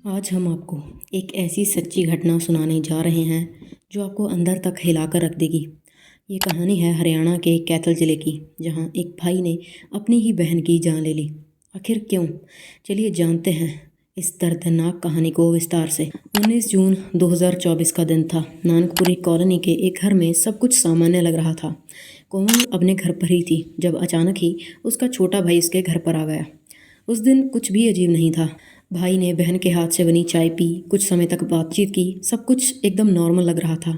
आज हम आपको एक ऐसी सच्ची घटना सुनाने जा रहे हैं जो आपको अंदर तक हिलाकर रख देगी। ये कहानी है हरियाणा के कैथल ज़िले की, जहाँ एक भाई ने अपनी ही बहन की जान ले ली। आखिर क्यों? चलिए जानते हैं इस दर्दनाक कहानी को विस्तार से। 19 जून 2024 का दिन था। नानकपुरी कॉलोनी के एक घर में सब कुछ सामान्य लग रहा था। कोमल अपने घर पर ही थी जब अचानक ही उसका छोटा भाई उसके घर पर आ गया। उस दिन कुछ भी अजीब नहीं था। भाई ने बहन के हाथ से बनी चाय पी, कुछ समय तक बातचीत की, सब कुछ एकदम नॉर्मल लग रहा था।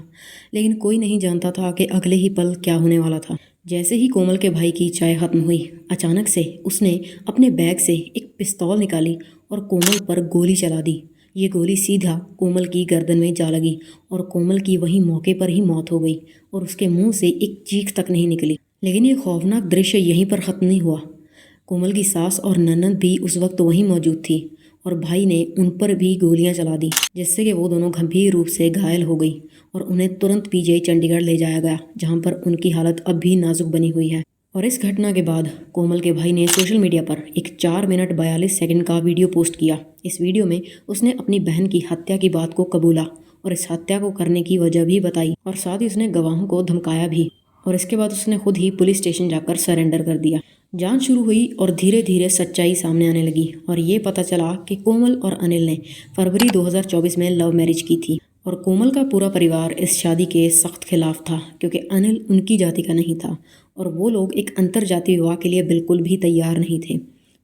लेकिन कोई नहीं जानता था कि अगले ही पल क्या होने वाला था। जैसे ही कोमल के भाई की चाय खत्म हुई, अचानक से उसने अपने बैग से एक पिस्तौल निकाली और कोमल पर गोली चला दी। ये गोली सीधा कोमल की गर्दन में जा लगी और कोमल की वहीं मौके पर ही मौत हो गई और उसके मुंह से एक चीख तक नहीं निकली। लेकिन ये खौफनाक दृश्य यहीं पर ख़त्म नहीं हुआ। कोमल की सास और ननद भी उस वक्त वहीं मौजूद थी और भाई ने उन पर भी गोलियां चला दी, जिससे कि वो दोनों गंभीर रूप से घायल हो गई और उन्हें तुरंत पीजीआई चंडीगढ़ ले जाया गया, जहां पर उनकी हालत अब भी नाजुक बनी हुई है। और इस घटना के बाद कोमल के भाई ने सोशल मीडिया पर एक 4 मिनट 42 सेकंड का वीडियो पोस्ट किया। इस वीडियो में उसने अपनी बहन की हत्या की बात को कबूला और इस हत्या को करने की वजह भी बताई और साथ ही उसने गवाहों को धमकाया भी। और इसके बाद उसने खुद ही पुलिस स्टेशन जाकर सरेंडर कर दिया। जांच शुरू हुई और धीरे धीरे सच्चाई सामने आने लगी और ये पता चला कि कोमल और अनिल ने फरवरी 2024 में लव मैरिज की थी और कोमल का पूरा परिवार इस शादी के सख्त खिलाफ था, क्योंकि अनिल उनकी जाति का नहीं था और वो लोग एक अंतर जाति विवाह के लिए बिल्कुल भी तैयार नहीं थे।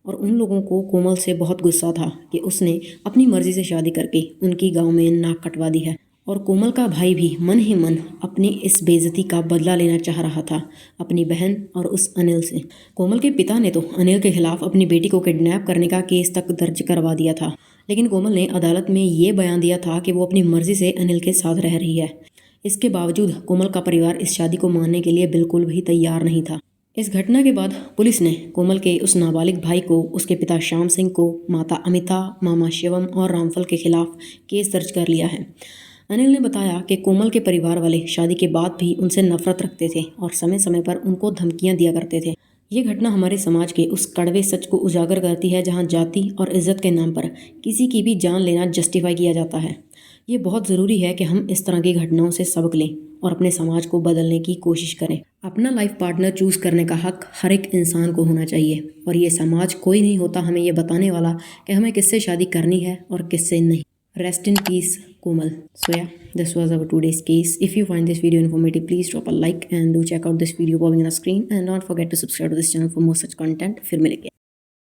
और उन लोगों को कोमल से बहुत गुस्सा था कि उसने अपनी मर्जी से शादी करके उनकी गाँव में नाक कटवा दी है। और कोमल का भाई भी मन ही मन अपनी इस बेइज्जती का बदला लेना चाह रहा था अपनी बहन और उस अनिल से। कोमल के पिता ने तो अनिल के खिलाफ अपनी बेटी को किडनैप करने का केस तक दर्ज करवा दिया था, लेकिन कोमल ने अदालत में ये बयान दिया था कि वो अपनी मर्जी से अनिल के साथ रह रही है। इसके बावजूद कोमल का परिवार इस शादी को मानने के लिए बिल्कुल भी तैयार नहीं था। इस घटना के बाद पुलिस ने कोमल के उस नाबालिग भाई को, उसके पिता श्याम सिंह को, माता अमिता, मामा शिवम और रामफल के खिलाफ केस दर्ज कर लिया है। अनिल ने बताया कि कोमल के परिवार वाले शादी के बाद भी उनसे नफरत रखते थे और समय समय पर उनको धमकियां दिया करते थे। ये घटना हमारे समाज के उस कड़वे सच को उजागर करती है जहां जाति और इज्जत के नाम पर किसी की भी जान लेना जस्टिफाई किया जाता है। ये बहुत ज़रूरी है कि हम इस तरह की घटनाओं से सबक लें और अपने समाज को बदलने की कोशिश करें। अपना लाइफ पार्टनर चूज़ करने का हक हर एक इंसान को होना चाहिए और ये समाज कोई नहीं होता हमें ये बताने वाला कि हमें किससे शादी करनी है और किससे नहीं। Rest in peace, Komal. So yeah, this was our today's case. If you find this video informative, please drop a like and do check out this video popping on the screen and don't forget to subscribe to this channel for more such content. फिर मिलेंगे।